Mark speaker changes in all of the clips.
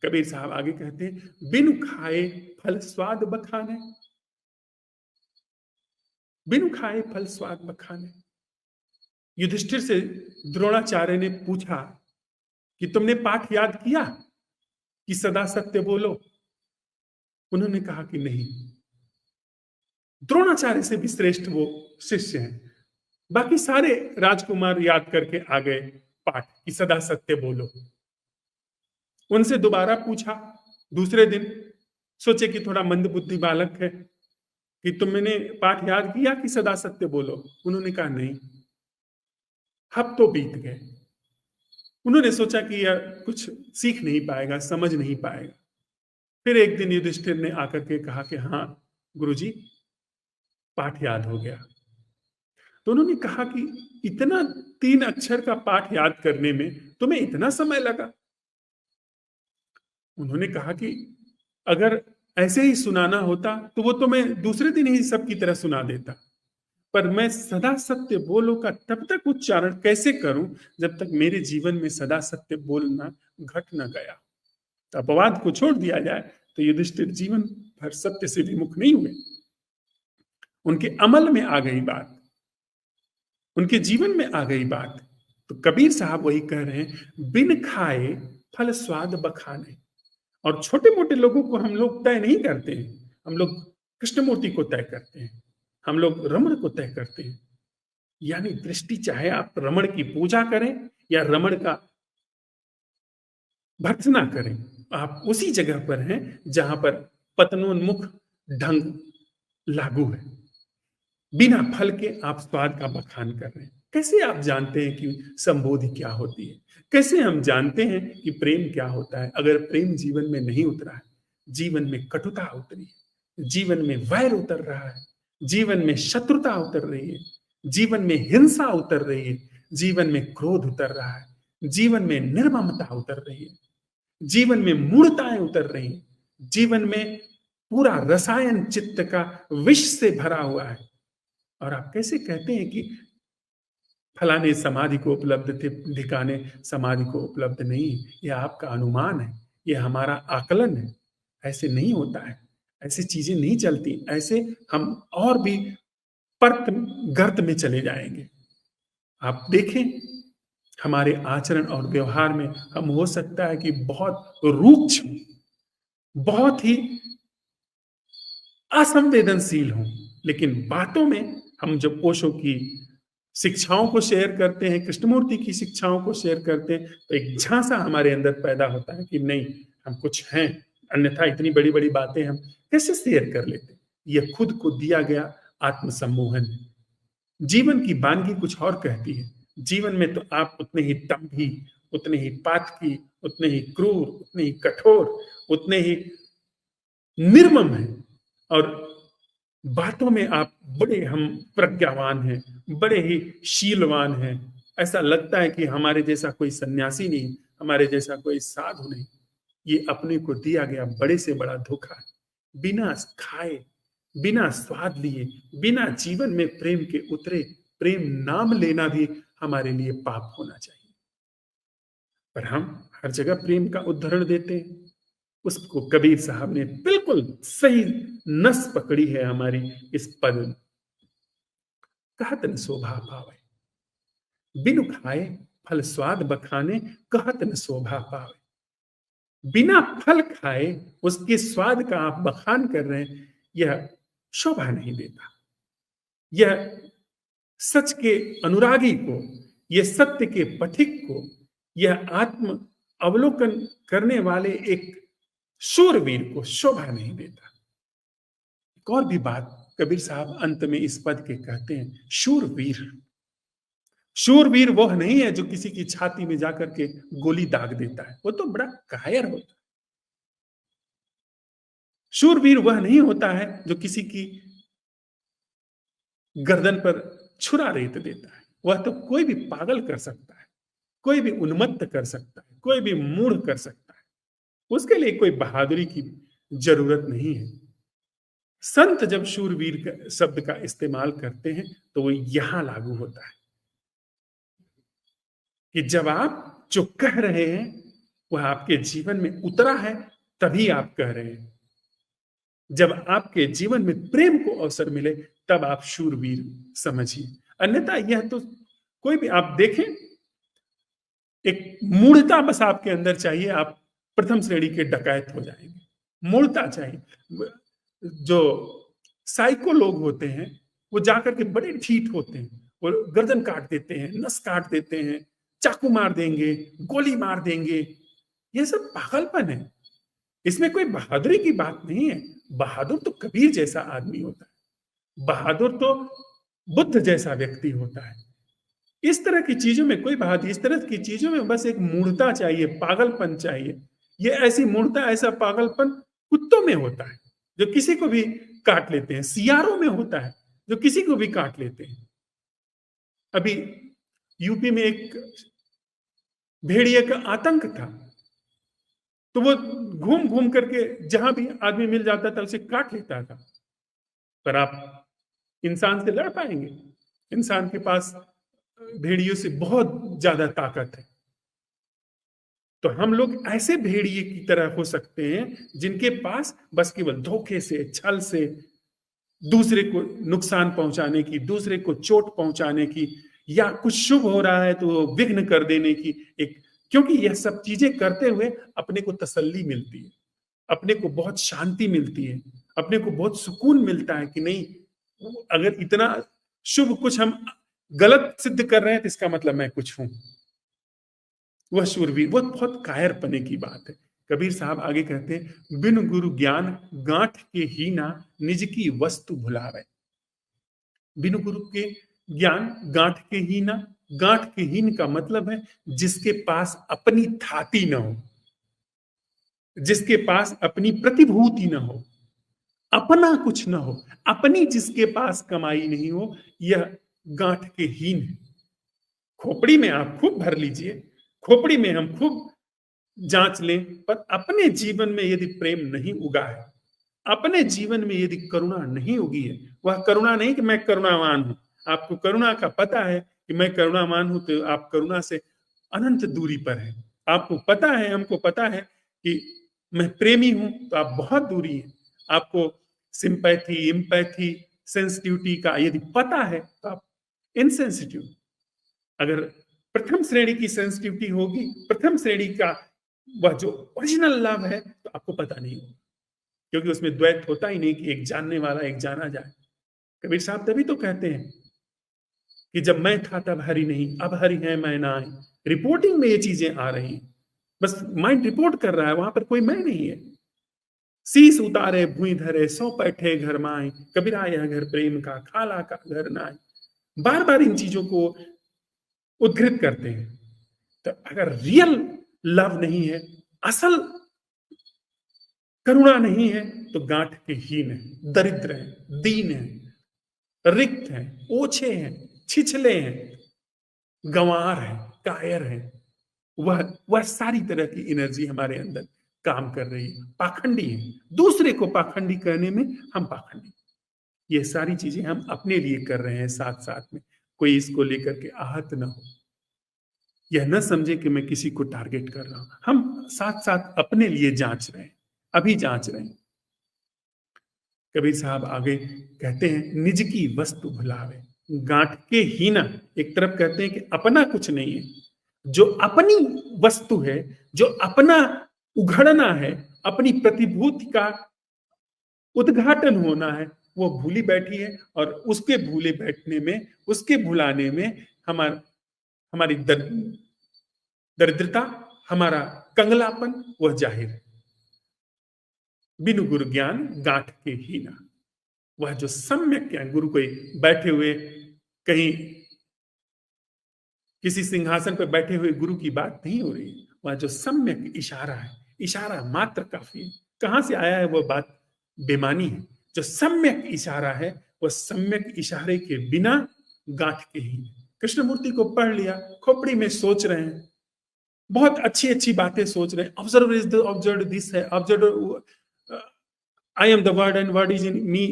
Speaker 1: कबीर साहब आगे कहते हैं, बिनु खाए फल स्वाद बखाने, बिनु खाए फल स्वाद बखाने। युधिष्ठिर से द्रोणाचार्य ने पूछा कि तुमने पाठ याद किया कि सदा सत्य बोलो? उन्होंने कहा कि नहीं। द्रोणाचार्य से भी श्रेष्ठ वो शिष्य हैं। बाकी सारे राजकुमार याद करके आ गए पाठ कि सदा सत्य बोलो। उनसे दोबारा पूछा दूसरे दिन, सोचे कि थोड़ा मंदबुद्धि बालक है, कि तुमने पाठ याद किया कि सदा सत्य बोलो? उन्होंने कहा नहीं। हफ्तों तो बीत गए। उन्होंने सोचा कि यह कुछ सीख नहीं पाएगा, समझ नहीं पाएगा। फिर एक दिन युधिष्ठिर ने आकर के कहा कि हाँ गुरुजी, पाठ याद हो गया। तो उन्होंने कहा कि इतना 3 अक्षर का पाठ याद करने में तुम्हें इतना समय लगा? उन्होंने कहा कि अगर ऐसे ही सुनाना होता तो वो तो मैं दूसरे दिन ही सबकी तरह सुना देता, पर मैं सदा सत्य बोलो का तब तक उच्चारण कैसे करूं जब तक मेरे जीवन में सदा सत्य बोलना घट न गया। अपवाद को छोड़ दिया जाए तो युधिष्ठिर जीवन भर सत्य से विमुख नहीं हुए। उनके अमल में आ गई बात, उनके जीवन में आ गई बात। तो कबीर साहब वही कह रहे हैं, बिन खाए फल स्वाद बखाने। और छोटे मोटे लोगों को हम लोग तय नहीं करते हैं, हम लोग कृष्णमूर्ति को तय करते हैं, हम लोग रमण को तय करते हैं। यानी दृष्टि, चाहे आप रमण की पूजा करें या रमण का भर्त्सना करें, आप उसी जगह पर हैं जहां पर पतनोन्मुख ढंग लागू है। बिना फल के आप स्वाद का बखान कर रहे हैं। कैसे आप जानते हैं कि संबोधि क्या होती है? कैसे हम जानते हैं कि प्रेम क्या होता है? अगर प्रेम जीवन में नहीं उतरा है, जीवन में कटुता उतरी है, जीवन में वैर उतर रहा है, जीवन में शत्रुता उतर रही है, जीवन में हिंसा उतर रही है, जीवन में क्रोध उतर रहा है, जीवन में निर्ममता उतर रही है, जीवन में मूढ़ताएं उतर रही हैं, जीवन में पूरा रसायन चित्त का विष से भरा हुआ है, और आप कैसे कहते हैं कि फलाने समाधि को उपलब्ध थे, ढिकाने समाधि को उपलब्ध नहीं? यह आपका अनुमान है, यह हमारा आकलन है। ऐसे नहीं होता है, ऐसी चीजें नहीं चलती। ऐसे हम और भी पर्त गर्त में चले जाएंगे। आप देखें, हमारे आचरण और व्यवहार में हम हो सकता है कि बहुत रूक्ष, बहुत ही असंवेदनशील हों, लेकिन बातों में हम जब ओशो की शिक्षाओं को शेयर करते हैं, कृष्णमूर्ति की शिक्षाओं को शेयर करते हैं, तो एक झांसा हमारे अंदर पैदा होता है कि नहीं, हम कुछ हैं, अन्यथा इतनी बड़ी बड़ी बातें हम कैसे शेयर कर लेते हैं? यह खुद को दिया गया आत्मसम्मोहन। जीवन की वानगी कुछ और कहती है। जीवन में तो आप उतने ही दंभी, उतने ही पातकी, उतने ही क्रूर, उतने ही कठोर, उतने ही निर्मम हैं, और बातों में आप बड़े हम प्रज्ञावान हैं, बड़े ही शीलवान हैं। ऐसा लगता है कि हमारे जैसा कोई सन्यासी नहीं, हमारे जैसा कोई साधु नहीं। ये अपने को दिया गया बड़े से बड़ा धोखा है। बिना खाए, बिना स्वाद लिए, बिना जीवन में प्रेम के उतरे, प्रेम नाम लेना भी हमारे लिए पाप होना चाहिए। पर हम हर जगह प्रेम का उदाहरण देते हैं। उसको कबीर साहब ने बिल्कुल सही नस पकड़ी है हमारी इस पद में। कहत न शोभा पावे, बिनु खाए फल स्वाद बखाने, कहत न शोभा पावे। बिना फल खाए उसके स्वाद का आप बखान कर रहे हैं, यह शोभा नहीं देता। यह सच के अनुरागी को, यह सत्य के पथिक को, यह आत्म अवलोकन करने वाले एक शूरवीर को शोभा नहीं देता। एक और भी बात कबीर साहब अंत में इस पद के कहते हैं, शूरवीर। शूरवीर वह नहीं है जो किसी की छाती में जाकर के गोली दाग देता है, वो तो बड़ा कायर होता है। शूरवीर वह नहीं होता है जो किसी की गर्दन पर छुरा रेत देता है। वह तो कोई भी पागल कर सकता है, कोई भी उन्मत्त कर सकता है, कोई भी मूढ़ कर सकता है। उसके लिए कोई बहादुरी की जरूरत नहीं है। संत जब शूरवीर शब्द का इस्तेमाल करते हैं तो वो यहां लागू होता है कि जब आप जो कह रहे हैं वह आपके जीवन में उतरा है, तभी आप कह रहे हैं। जब आपके जीवन में प्रेम को अवसर मिले, तब आप शूरवीर समझिए। अन्यथा यह तो कोई भी आप देखें, एक मूढ़ता बस आपके अंदर चाहिए, आप प्रथम श्रेणी के डकैत हो जाएंगे। मूढ़ता चाहिए। जो साइको लोग होते हैं, वो जाकर के बड़े ठीक होते हैं, वो गर्दन काट देते हैं, नस काट देते हैं, चाकू मार देंगे, गोली मार देंगे। ये सब पागलपन है। इसमें कोई बहादुरी की बात नहीं है। बहादुर तो कबीर जैसा आदमी होता है, बहादुर तो बुद्ध जैसा व्यक्ति होता है। इस तरह की चीजों में कोई बहादुरी, इस तरह की चीजों में बस एक मूढ़ता चाहिए, पागलपन चाहिए। ये ऐसी मूढ़ता, ऐसा पागलपन कुत्तों में होता है, जो किसी को भी काट लेते हैं। सियारों में होता है, जो किसी को भी काट लेते हैं। अभी यूपी में एक भेड़िए का आतंक था, तो वो घूम घूम करके जहां भी आदमी मिल जाता था उसे काट लेता था। पर आप इंसान से लड़ पाएंगे? इंसान के पास भेड़ियों से बहुत ज्यादा ताकत है। तो हम लोग ऐसे भेड़िए की तरह हो सकते हैं, जिनके पास बस केवल धोखे से, छल से, दूसरे को नुकसान पहुंचाने की, दूसरे को चोट पहुंचाने की, या कुछ शुभ हो रहा है तो विघ्न कर देने की एक, क्योंकि यह सब चीजें करते हुए अपने को तसल्ली मिलती है, अपने को बहुत शांति मिलती है, अपने को बहुत सुकून मिलता है कि नहीं, अगर इतना शुभ कुछ हम गलत सिद्ध कर रहे हैं तो इसका मतलब मैं कुछ हूं। वह शूरवीर, वह बहुत कायरपने की बात है। कबीर साहब आगे कहते हैं, बिन गुरु ज्ञान गांठ के हीना, निज की वस्तु भुलावे। बिन गुरु के ज्ञान गांठ के हीना। गांठ के हीन का मतलब है जिसके पास अपनी थाती न हो, जिसके पास अपनी प्रतिभूति न हो, अपना कुछ न हो, अपनी जिसके पास कमाई नहीं हो, यह गांठ के हीन है। खोपड़ी में आप खूब भर लीजिए, खोपड़ी में हम खूब जांच लें, पर अपने जीवन में यदि प्रेम नहीं उगा है, अपने जीवन में यदि करुणा नहीं उगी है, वह करुणा नहीं कि मैं करुणावान हूं। आपको करुणा का पता है कि मैं करुणावान हूं, तो आप करुणा से अनंत दूरी पर है। आपको पता है, हमको पता है कि मैं प्रेमी हूं, तो आप बहुत दूरी है। आपको सिंपैथी, इम्पैथी, सेंसिटिविटी का यदि पता है, तो आप इनसेंसिटिव। अगर प्रथम श्रेणी की सेंसिटिविटी होगी, प्रथम श्रेणी का वह जो ओरिजिनल लव है, तो आपको पता नहीं होगा, क्योंकि उसमें द्वैत होता ही नहीं कि एक जानने वाला एक जाना जाए। कबीर साहब तभी तो कहते हैं कि जब मैं था तब हरि नहीं, अब हरि है मैं ना आई। रिपोर्टिंग में ये चीजें आ रही, बस माइंड रिपोर्ट कर रहा है, वहां पर कोई मैं नहीं है। शीस उतारे भूई धरे, सौ पैठे घर माए, कबीरा यह घर प्रेम का, खाला का घर नाय। बार बार इन चीजों को उद्धृत करते हैं। तो अगर रियल लव नहीं है, असल करुणा नहीं है, तो गांठ के हीन है, दरिद्र है, दीन है, रिक्त है, ओछे हैं, छिछले हैं, गंवार है, कायर है। वह सारी तरह की एनर्जी हमारे अंदर काम कर रही है, पाखंडी है। दूसरे को पाखंडी कहने में हम पाखंडी। ये सारी चीजें हम अपने लिए कर रहे हैं, साथ साथ में कोई इसको लेकर के आहत ना हो, यह न समझे कि मैं किसी को टारगेट कर रहा हूं। हम साथ साथ अपने लिए जांच रहे हैं, अभी जांच रहे हैं। कबीर साहब आगे कहते हैं, निज की वस्तु भुलावे। गांठ के हीना, एक तरफ कहते हैं कि अपना कुछ नहीं है, जो अपनी वस्तु है, जो अपना उघड़ना है, अपनी प्रतिभूति का उद्घाटन होना है, वो भूली बैठी है। और उसके भूले बैठने में, उसके भुलाने में हमारी दरिद्रता, हमारा कंगलापन वह जाहिर है। बिनु गुरु ज्ञान गांठ के हीना। वह जो सम्यक ज्ञान, गुरु कोई बैठे हुए कहीं किसी सिंहासन पर बैठे हुए गुरु की बात नहीं हो रही, वह जो सम्यक इशारा है, इशारा मात्र काफी है। कहां से आया है वह बात बेमानी है। जो सम्यक इशारा है, वह सम्यक इशारे के बिना गांठ के हीन। कृष्णमूर्ति को पढ़ लिया, खोपड़ी में सोच रहे हैं, बहुत अच्छी अच्छी बातें सोच रहे हैं। Observe is the observe this है, observe I am the word and word is in me,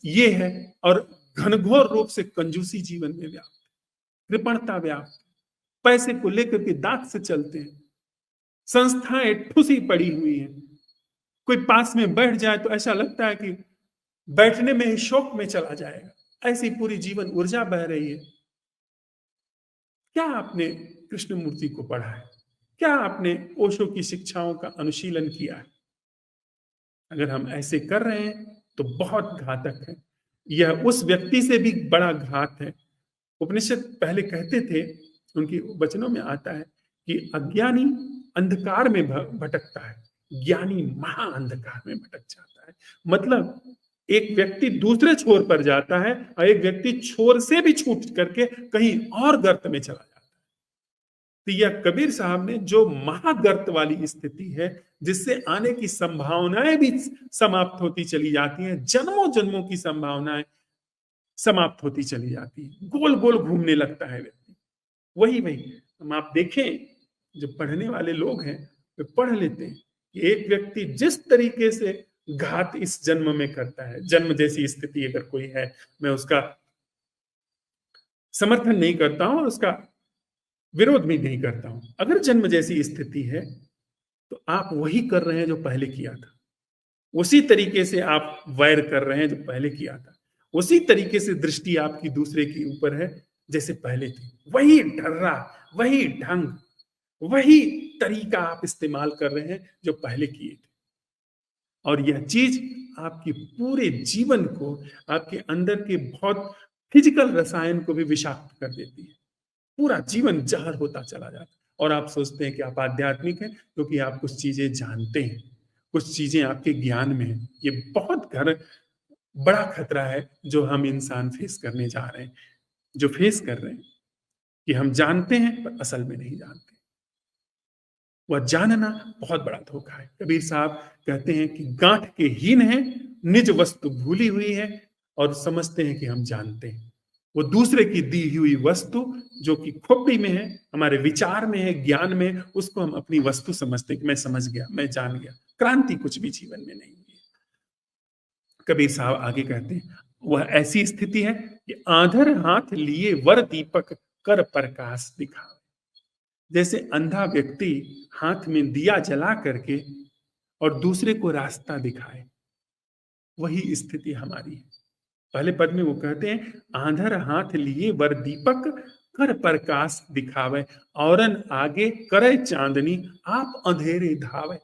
Speaker 1: ये है। और घनघोर रूप से कंजूसी जीवन में व्याप्त, कृपणता व्याप्त, पैसे को लेकर के दांत से चलते हैं, संस्थाएं ठुसी पड़ी हुई हैं। कोई पास में बैठ जाए तो ऐसा लगता है कि बैठने में ही शौक में चला जाएगा। ऐसी पूरी जीवन ऊर्जा बह रही है। क्या आपने कृष्णमूर्ति को पढ़ा है? क्या आपने ओशो की शिक्षाओं का अनुशीलन किया है? अगर हम ऐसे कर रहे हैं तो बहुत घातक है। यह उस व्यक्ति से भी बड़ा घात है। उपनिषद पहले कहते थे, उनकी वचनों में आता है कि अज्ञानी अंधकार में भटकता है, ज्ञानी महा अंधकार में भटक जाता है। मतलब एक व्यक्ति दूसरे छोर पर जाता है और एक व्यक्ति छोर से भी छूट करके कहीं और गर्त में चला जाता है। तो यह कबीर साहब ने जो महागर्त वाली स्थिति है, जिससे आने की संभावनाएं भी समाप्त होती चली जाती हैं, जन्मों जन्मों की संभावनाएं समाप्त होती चली जाती है, गोल गोल घूमने लगता है व्यक्ति। वही वही हम आप देखें, जो पढ़ने वाले लोग हैं वे पढ़ लेते हैं कि एक व्यक्ति जिस तरीके से घात इस जन्म में करता है, जन्म जैसी स्थिति अगर कोई है, मैं उसका समर्थन नहीं करता हूं और उसका विरोध भी नहीं करता हूं। अगर जन्म जैसी स्थिति है तो आप वही कर रहे हैं जो पहले किया था, उसी तरीके से आप वैर कर रहे हैं जो पहले किया था, उसी तरीके से दृष्टि आपकी दूसरे के ऊपर है जैसे पहले थी। वही ढर्रा, वही ढंग, वही तरीका आप इस्तेमाल कर रहे हैं जो पहले किए थे। और यह चीज आपके पूरे जीवन को, आपके अंदर के बहुत फिजिकल रसायन को भी विषाक्त कर देती है। पूरा जीवन जहर होता चला जाता है और आप सोचते हैं कि आप आध्यात्मिक हैं क्योंकि आप कुछ चीजें जानते हैं, कुछ चीजें आपके ज्ञान में हैं। ये बहुत बड़ा खतरा है जो हम इंसान फेस करने जा रहे हैं, जो फेस कर रहे हैं कि हम जानते हैं पर असल में नहीं जानते। वह जानना बहुत बड़ा धोखा है। कबीर साहब कहते हैं कि गांठ के हीन है, निज वस्तु भूली हुई है और समझते हैं कि हम जानते हैं। वो दूसरे की दी हुई वस्तु जो कि खोपड़ी में है, हमारे विचार में है, ज्ञान में है, उसको हम अपनी वस्तु समझते हैं कि मैं समझ गया, मैं जान गया। क्रांति कुछ भी जीवन में नहीं हुई। कबीर साहब आगे कहते हैं, वह ऐसी स्थिति है कि आंधर हाथ लिए वर दीपक कर प्रकाश दिखा। जैसे अंधा व्यक्ति हाथ में दिया जला करके और दूसरे को रास्ता दिखाए, वही स्थिति हमारी है। पहले पद में वो कहते हैं, आंधर हाथ लिए वर दीपक कर प्रकाश दिखावे, औरन आगे करे चांदनी आप अंधेरे धावे।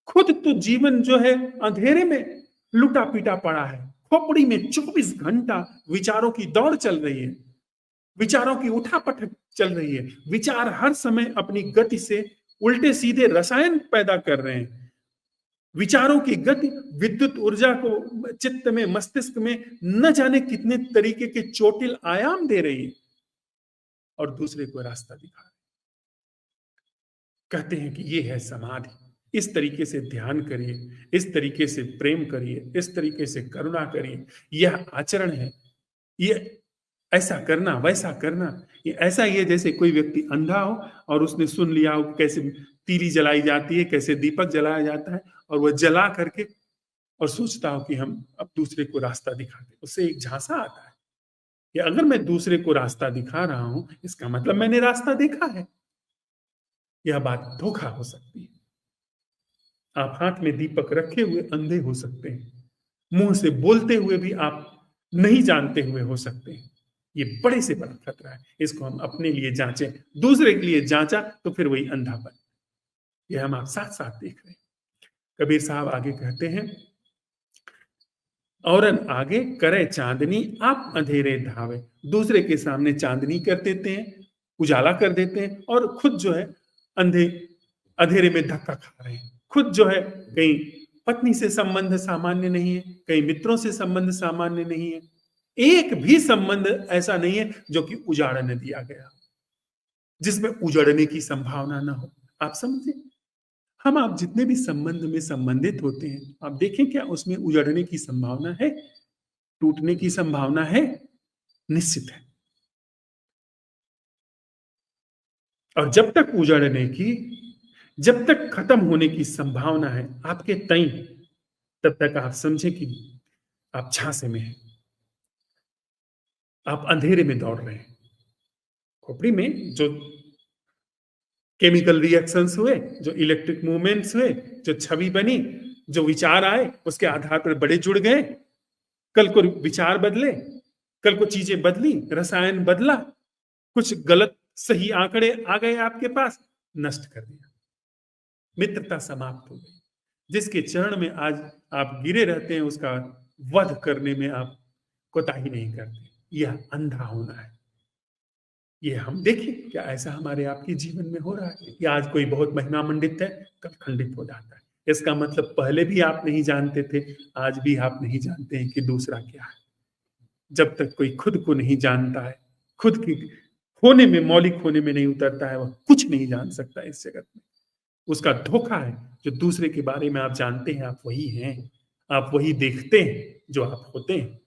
Speaker 1: खुद तो जीवन जो है अंधेरे में लुटा पिटा पड़ा है। खोपड़ी में 24 घंटा विचारों की दौड़ चल रही है, विचारों की उठापटक चल रही है। विचार हर समय अपनी गति से उल्टे सीधे रसायन पैदा कर रहे हैं। विचारों की गति विद्युत ऊर्जा को चित्त में, मस्तिष्क में न जाने कितने तरीके के चोटिल आयाम दे रही है और दूसरे को रास्ता दिखा रही। कहते हैं कि ये है समाधि। इस तरीके से ध्यान करिए, इस तरीके से प्रेम करिए, इस तरीके से करुणा करिए। यह आचरण है। ये ऐसा करना, वैसा करना, ये ऐसा ही है जैसे कोई व्यक्ति अंधा हो और उसने सुन लिया हो कैसे तीली जलाई जाती है, कैसे दीपक जलाया जाता है, और वह जला करके और सोचता हो कि हम अब दूसरे को रास्ता दिखाते। उससे एक झांसा आता है कि अगर मैं दूसरे को रास्ता दिखा रहा हूं, इसका मतलब मैंने रास्ता देखा है। यह बात धोखा हो सकती है। आप हाथ में दीपक रखे हुए अंधे हो सकते हैं, मुंह से बोलते हुए भी आप नहीं जानते हुए हो सकते हैं। ये बड़े से बड़ा खतरा है। इसको हम अपने लिए जांचें, दूसरे के लिए जांचा तो फिर वही अंधापन। ये हम आप साथ साथ देख रहे हैं। कबीर साहब आगे कहते हैं, औरन आगे करे चांदनी आप अंधेरे धावे। दूसरे के सामने चांदनी कर देते हैं, उजाला कर देते हैं, और खुद जो है अंधे अंधेरे में धक्का खा रहे हैं। खुद जो है कहीं पत्नी से संबंध सामान्य नहीं है, कहीं मित्रों से संबंध सामान्य नहीं है। एक भी संबंध ऐसा नहीं है जो कि उजाड़ने दिया गया, जिसमें उजड़ने की संभावना ना हो। आप समझे, हम आप जितने भी संबंध में संबंधित होते हैं, आप देखें क्या उसमें उजड़ने की संभावना है, टूटने की संभावना है? निश्चित है। और जब तक उजड़ने की, जब तक खत्म होने की संभावना है आपके तई, तब तक आप समझे कि आप झांसे में हैं, आप अंधेरे में दौड़ रहे हैं। खोपड़ी में जो केमिकल रिएक्शंस हुए, जो इलेक्ट्रिक मूवमेंट्स हुए, जो छवि बनी, जो विचार आए, उसके आधार पर बड़े जुड़ गए, कल को विचार बदले, कल को चीजें बदली, रसायन बदला, कुछ गलत सही आंकड़े आ गए आपके पास, नष्ट कर दिया, मित्रता समाप्त हो गई। जिसके चरण में आज आप गिरे रहते हैं, उसका वध करने में आप कोताही नहीं करते। यह अंधा होना है। ये हम देखिए क्या ऐसा हमारे आपके जीवन में हो रहा है कि आज कोई बहुत महिमा मंडित है, कल खंडित हो जाता है। इसका मतलब पहले भी आप नहीं जानते थे, आज भी आप नहीं जानते हैं कि दूसरा क्या है। जब तक कोई खुद को नहीं जानता है, खुद की होने में, मौलिक होने में नहीं उतरता है, वह कुछ नहीं जान सकता इस जगत में। उसका धोखा है। जो दूसरे के बारे में आप जानते हैं, आप वही हैं, आप वही देखते हैं जो आप होते हैं।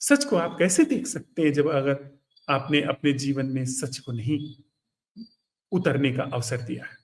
Speaker 1: सच को आप कैसे देख सकते हैं जब अगर आपने अपने जीवन में सच को नहीं उतरने का अवसर दिया है।